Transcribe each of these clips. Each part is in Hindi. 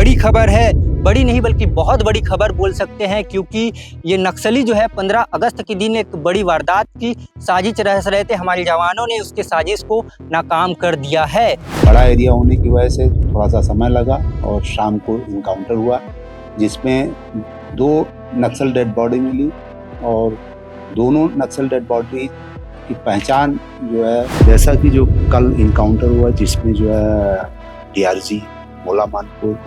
बड़ी खबर है, बड़ी नहीं बल्कि बहुत बड़ी खबर बोल सकते हैं, क्योंकि ये नक्सली जो है 15 अगस्त के दिन एक बड़ी वारदात की साजिश रच रहे थे। हमारे जवानों ने उसके साजिश को नाकाम कर दिया है। बड़ा एरिया होने की वजह से थोड़ा सा समय लगा और शाम को इनकाउंटर हुआ, जिसमें 2 नक्सल डेड बॉडी मिली और दोनों नक्सल डेड बॉडी की पहचान जो है, जैसा कि जो कल इनकाउंटर हुआ जिसमें जो है डीआरजी मोला मानपुर,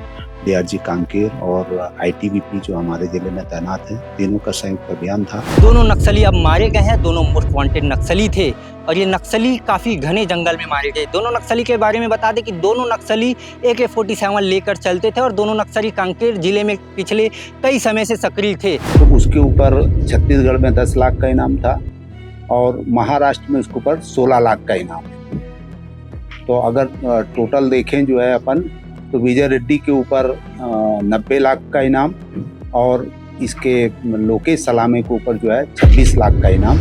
डीआरजी कांकेर और आईटीबीपी जो हमारे जिले में तैनात है, तीनों का संयुक्त अभियान था। दोनों नक्सली अब मारे गए हैं। दोनों मोस्ट वांटेड नक्सली थे और ये नक्सली काफी घने जंगल में मारे गए। दोनों नक्सली के बारे में बता दें कि दोनों नक्सली AK-47 लेकर चलते थे और दोनों नक्सली कांकेर जिले में पिछले कई समय से सक्रिय थे। तो उसके ऊपर छत्तीसगढ़ में 10 लाख का इनाम था और महाराष्ट्र में उसके ऊपर 16 लाख का इनाम है। तो अगर टोटल देखें जो है अपन, तो विजय रेड्डी के ऊपर 90 लाख का इनाम और इसके लोकेश सलामे के ऊपर जो है 26 लाख का इनाम।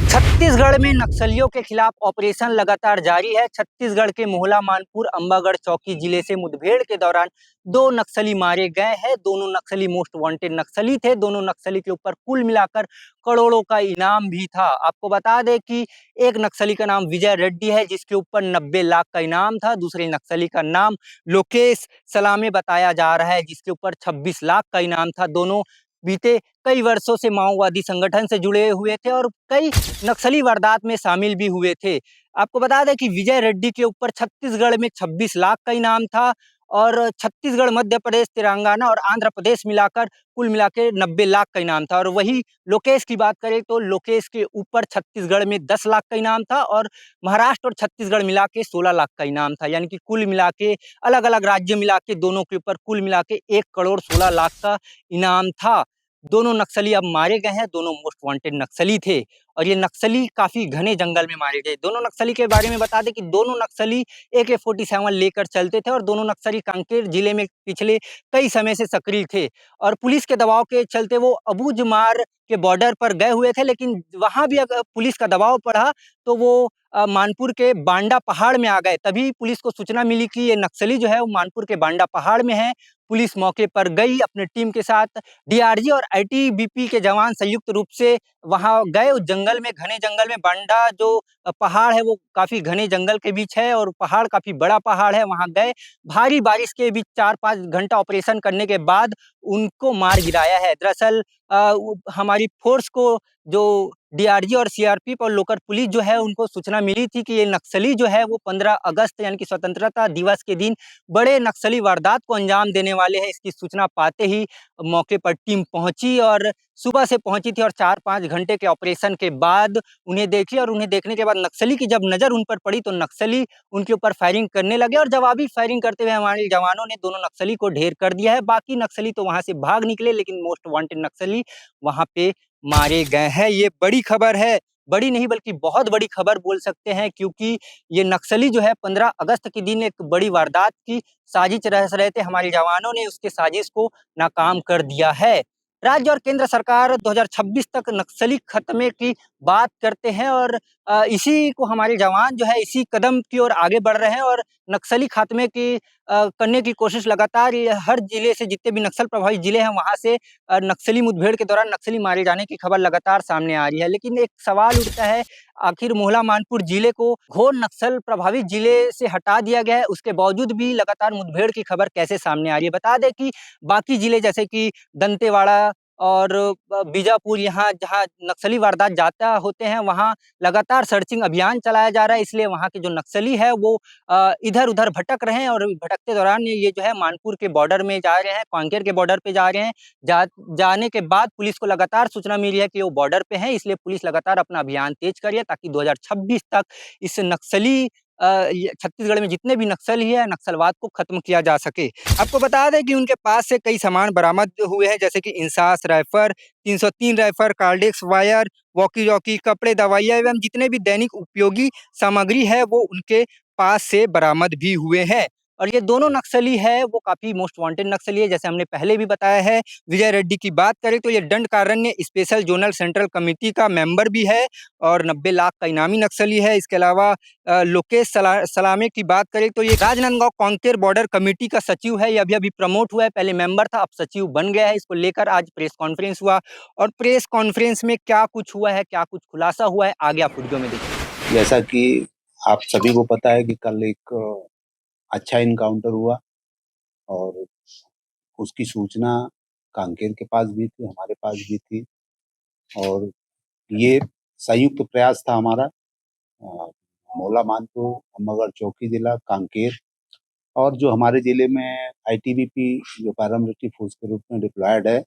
छत्तीसगढ़ में नक्सलियों के खिलाफ ऑपरेशन लगातार जारी है। छत्तीसगढ़ के मोहला मानपुर अंबागढ़ चौकी जिले से मुठभेड़ के दौरान 2 नक्सली मारे गए हैं। दोनों नक्सली मोस्ट वांटेड नक्सली थे। दोनों नक्सली के ऊपर कुल मिलाकर करोड़ों का इनाम भी था। आपको बता दें कि एक नक्सली का नाम विजय रेड्डी है, जिसके ऊपर 90 लाख का इनाम था। दूसरे नक्सली का नाम लोकेश सलामे बताया जा रहा है, जिसके ऊपर 26 लाख का इनाम था। दोनों बीते कई वर्षों से माओवादी संगठन से जुड़े हुए थे और कई नक्सली वारदात में शामिल भी हुए थे। आपको बता दें कि विजय रेड्डी के ऊपर छत्तीसगढ़ में 26 लाख का इनाम था और छत्तीसगढ़, मध्य प्रदेश, तेलंगाना और आंध्र प्रदेश मिलाकर कुल मिला के 90 लाख का इनाम था। और वही लोकेश की बात करें तो लोकेश के ऊपर छत्तीसगढ़ में 10 लाख का इनाम था और महाराष्ट्र और छत्तीसगढ़ मिला के 16 लाख का इनाम था। यानी कि कुल मिला के अलग अलग राज्य मिला के दोनों के ऊपर कुल मिला के 1 करोड़ 16 लाख का इनाम था। दोनों नक्सली अब मारे गए हैं। दोनों मोस्ट वांटेड नक्सली थे और ये नक्सली काफी घने जंगल में मारे गए। दोनों नक्सली के बारे में बता दें कि दोनों नक्सली AK-47 लेकर चलते थे और दोनों नक्सली कांकेर जिले में पिछले कई समय से सक्रिय थे और पुलिस के दबाव के चलते वो अबूझमार के बॉर्डर पर गए हुए थे। लेकिन वहां भी अगर पुलिस का दबाव पड़ा तो वो मानपुर के बांडा पहाड़ में आ गए। तभी पुलिस को सूचना मिली कि ये नक्सली जो है वो मानपुर के बांडा पहाड़ में है। पुलिस मौके पर गई अपने टीम के साथ। डीआरजी और आईटीबीपी के जवान संयुक्त रूप से वहां गए। उस जंगल में, घने जंगल में, बांडा जो पहाड़ है वो काफी घने जंगल के बीच है और पहाड़ काफी बड़ा पहाड़ है। वहां गए, भारी बारिश के बीच 4-5 घंटा ऑपरेशन करने के बाद उनको मार गिराया है। दरअसल हमारी फोर्स को, जो डीआरजी और सीआरपीएफ और लोकल पुलिस जो है, उनको सूचना मिली थी कि ये नक्सली जो है वो 15 अगस्त यानी कि स्वतंत्रता दिवस के दिन बड़े नक्सली वारदात को अंजाम देने वाले हैं। इसकी सूचना पाते ही मौके पर टीम पहुंची और सुबह से पहुंची थी और 4-5 घंटे के ऑपरेशन के बाद उन्हें देखी और उन्हें देखने के बाद नक्सली की जब नजर उन पर पड़ी तो नक्सली उनके ऊपर फायरिंग करने लगे और जवाबी फायरिंग करते हुए हमारे जवानों ने दोनों नक्सली को ढेर कर दिया है। बाकी नक्सली तो वहां से भाग निकले, लेकिन मोस्ट वांटेड नक्सली वहां पे मारे गए हैं। ये बड़ी खबर है, बड़ी नहीं बल्कि बहुत बड़ी खबर बोल सकते हैं, क्योंकि ये नक्सली जो है 15 अगस्त के दिन एक बड़ी वारदात की साजिश रच रहे थे। हमारे जवानों ने उसके साजिश को नाकाम कर दिया है। राज्य और केंद्र सरकार 2026 तक नक्सली खत्मे की बात करते हैं और इसी को हमारे जवान जो है इसी कदम की ओर आगे बढ़ रहे हैं और नक्सली खात्मे की करने की कोशिश लगातार ये हर जिले से, जितने भी नक्सल प्रभावित जिले हैं वहां से नक्सली मुठभेड़ के दौरान नक्सली मारे जाने की खबर लगातार सामने आ रही है। लेकिन एक सवाल उठता है, आखिर मोहला मानपुर जिले को घोर नक्सल प्रभावित जिले से हटा दिया गया है, उसके बावजूद भी लगातार मुठभेड़ की खबर कैसे सामने आ रही है? बता दें कि बाकी जिले जैसे कि दंतेवाड़ा और बीजापुर, यहाँ जहाँ नक्सली वारदात ज्यादा होते हैं वहाँ लगातार सर्चिंग अभियान चलाया जा रहा है। इसलिए वहाँ के जो नक्सली है वो इधर उधर भटक रहे हैं और भटकते दौरान ये जो है मानपुर के बॉर्डर में जा रहे हैं, कांकेर के बॉर्डर पे जा रहे हैं। जाने के बाद पुलिस को लगातार सूचना मिली है कि वो बॉर्डर पे हैं, इसलिए पुलिस लगातार अपना अभियान तेज कर रही है ताकि 2026 तक इस नक्सली छत्तीसगढ़ में जितने भी नक्सली है, नक्सलवाद को खत्म किया जा सके। आपको बता दें कि उनके पास से कई सामान बरामद हुए हैं, जैसे कि INSAS rifle, 303 rifle, cordex wire, walkie-talkie, कपड़े, दवाइयाँ एवं जितने भी दैनिक उपयोगी सामग्री है वो उनके पास से बरामद भी हुए हैं। और ये दोनों नक्सली है वो काफ़ी मोस्ट वांटेड नक्सली है, जैसे हमने पहले भी बताया है। विजय रेड्डी की बात करें तो ये Dandakaranya special zonal central committee का मेंबर भी है और 90 लाख का इनामी नक्सली है। इसके अलावा लोकेश सलामे की बात करें तो ये राजनांदगांव कांकेर बॉर्डर कमेटी का सचिव है। ये अभी-अभी प्रमोट हुआ है, पहले मेंबर था, अब सचिव बन गया है। इसको लेकर आज प्रेस कॉन्फ्रेंस हुआ और प्रेस कॉन्फ्रेंस में क्या कुछ हुआ है, क्या कुछ खुलासा हुआ है, आगे आप वीडियो में देखिए। जैसा कि आप सभी को पता है कि कल एक अच्छा इनकाउंटर हुआ और उसकी सूचना कांकेर के पास भी थी, हमारे पास भी थी और ये संयुक्त प्रयास था हमारा मौला मानपुर, अम्बागढ़ चौकी जिला, कांकेर और जो हमारे जिले में आईटीबीपी जो पैरामिलिट्री फोर्स के रूप में डिप्लॉयड है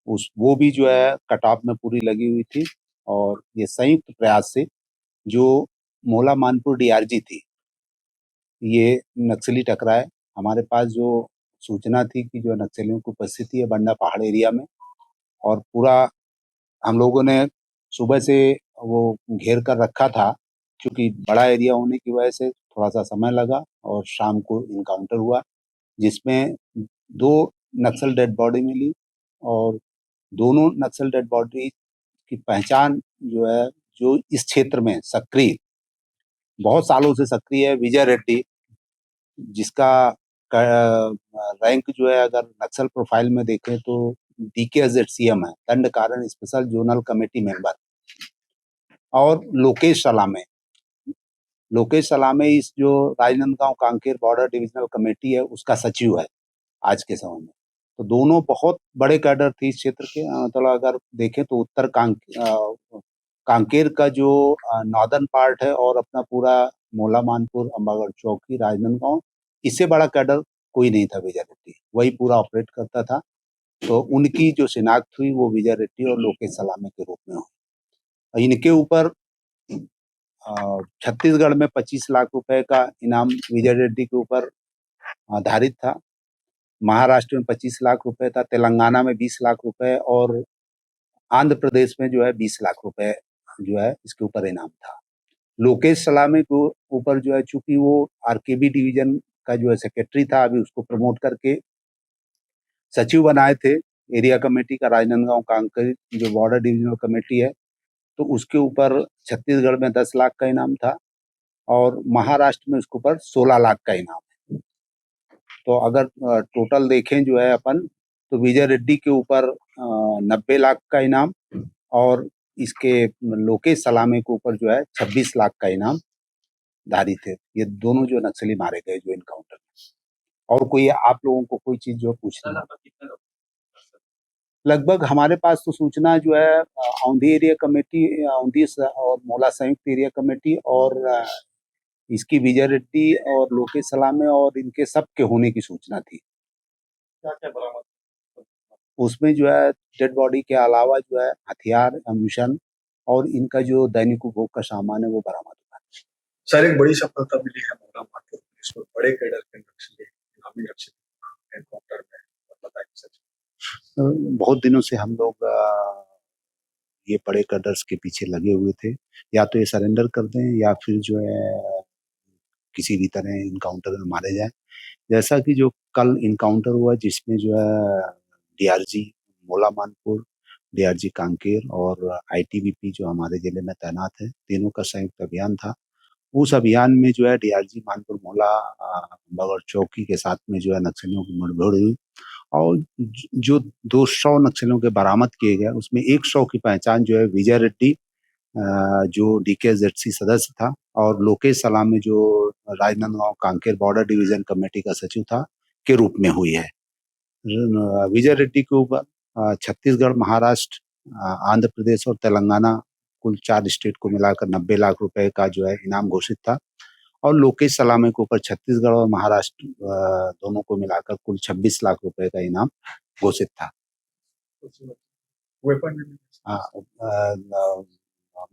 उस वो भी जो है कटाव में पूरी लगी हुई थी और ये संयुक्त प्रयास से जो मौला मानपुर डीआरजी थी ये नक्सली टकराए। हमारे पास जो सूचना थी कि जो नक्सलियों की उपस्थिति है बंडा पहाड़ एरिया में और पूरा हम लोगों ने सुबह से वो घेर कर रखा था क्योंकि बड़ा एरिया होने की वजह से थोड़ा सा समय लगा और शाम को इनकाउंटर हुआ जिसमें 2 नक्सल डेड बॉडी मिली और दोनों नक्सल डेड बॉडी की पहचान जो है जो इस क्षेत्र में सक्रिय बहुत सालों से सक्रिय है विजय रेड्डी जिसका रैंक जो है अगर नक्सल प्रोफाइल में देखें तो DKZCM है, दंड कारण स्पेशल जोनल कमेटी मेंबर और लोकेश सलामे इस जो Rajnandgaon Kanker border divisional committee है उसका सचिव है आज के समय में। तो दोनों बहुत बड़े कैडर थे इस क्षेत्र के मतलब अगर देखें तो उत्तर कांकेर का जो नॉर्दर्न पार्ट है और अपना पूरा मौला मानपुर, अम्बागढ़ चौकी, राजनांदगांव इससे बड़ा कैडर कोई नहीं था विजय रेड्डी, वही पूरा ऑपरेट करता था। तो उनकी जो शिनाख्त हुई वो विजय रेड्डी और लोकेश सलामे के रूप में हुई। इनके ऊपर छत्तीसगढ़ में 25 लाख रुपए का इनाम विजय रेड्डी के ऊपर आधारित था, महाराष्ट्र में 25 लाख रुपए था, तेलंगाना में 20 लाख रुपए और आंध्र प्रदेश में जो है 20 लाख रुपए जो है इसके ऊपर इनाम था। लोकेश सलामे के ऊपर जो है चूंकि वो आरकेबी डिवीजन का जो है सेक्रेटरी था, अभी उसको प्रमोट करके सचिव बनाए थे एरिया कमेटी का राजनांदगांव कांकेर जो बॉर्डर डिविजनल कमेटी है, तो उसके ऊपर छत्तीसगढ़ में 10 लाख का इनाम था और महाराष्ट्र में उसके ऊपर 16 लाख का इनाम है। तो अगर टोटल देखें जो है अपन तो विजय रेड्डी के ऊपर 90 लाख का इनाम और इसके लोकेश सलामे के ऊपर जो है 26 लाख का इनाम धारित है। ये दोनों जो नक्सली मारे गए जो इनकाउंटर में। और कोई आप लोगों को कोई चीज जो पूछना लगभग हमारे पास तो सूचना जो है औंधी एरिया कमेटी औंधी और मौला संयुक्त एरिया कमेटी और इसकी विजय रेड्डी और लोकेश सलामे और इनके सब के होने की सूचना थी। उसमें जो है डेड बॉडी के अलावा जो है हथियार, एम्यूनिशन और इनका जो दैनिक उपभोग का सामान है वो बरामद हुआ। सर एक बड़ी सफलता मिली है मौला मानपुर पुलिस को, बड़े कैडर के नक्सली इनामी नक्सली एनकाउंटर में, बताइए सच। बहुत दिनों से हम लोग ये बड़े कैडर्स के पीछे लगे हुए थे, या तो ये सरेंडर कर दें या फिर जो है किसी भी तरह इनकाउंटर में मारे जाए। जैसा कि जो कल इनकाउंटर हुआ जिसमें जो है डीआरजी मौला मानपुर, डीआरजी कांकेर और आईटीबीपी जो हमारे जिले में तैनात है, तीनों का संयुक्त अभियान था। उस अभियान में जो है डीआरजी मानपुर मौला अम्बागढ़ चौकी के साथ में जो है नक्सलियों की मुठभेड़ हुई और जो 200 नक्सलियों के बरामद किए गए उसमें 100 की पहचान जो है विजय रेड्डी जो DKZC सदस्य था और लोकेश सलामे जो Rajnandgaon Kanker border division committee का सचिव था के रूप में हुई है। विजय रेड्डी के ऊपर छत्तीसगढ़, महाराष्ट्र, आंध्र प्रदेश और तेलंगाना कुल 4 स्टेट को मिलाकर 90 लाख रुपए का जो है इनाम घोषित था और लोकेश सलामे के ऊपर छत्तीसगढ़ और महाराष्ट्र दोनों को मिलाकर कुल 26 लाख रुपए का इनाम घोषित था।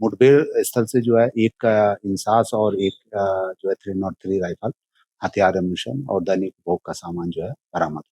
मुठभेड़ स्थल से जो है एक इंसास और एक जो है 303 राइफल, हथियार, एम्यूनिशन और दैनिक उपभोग का सामान जो है बरामद।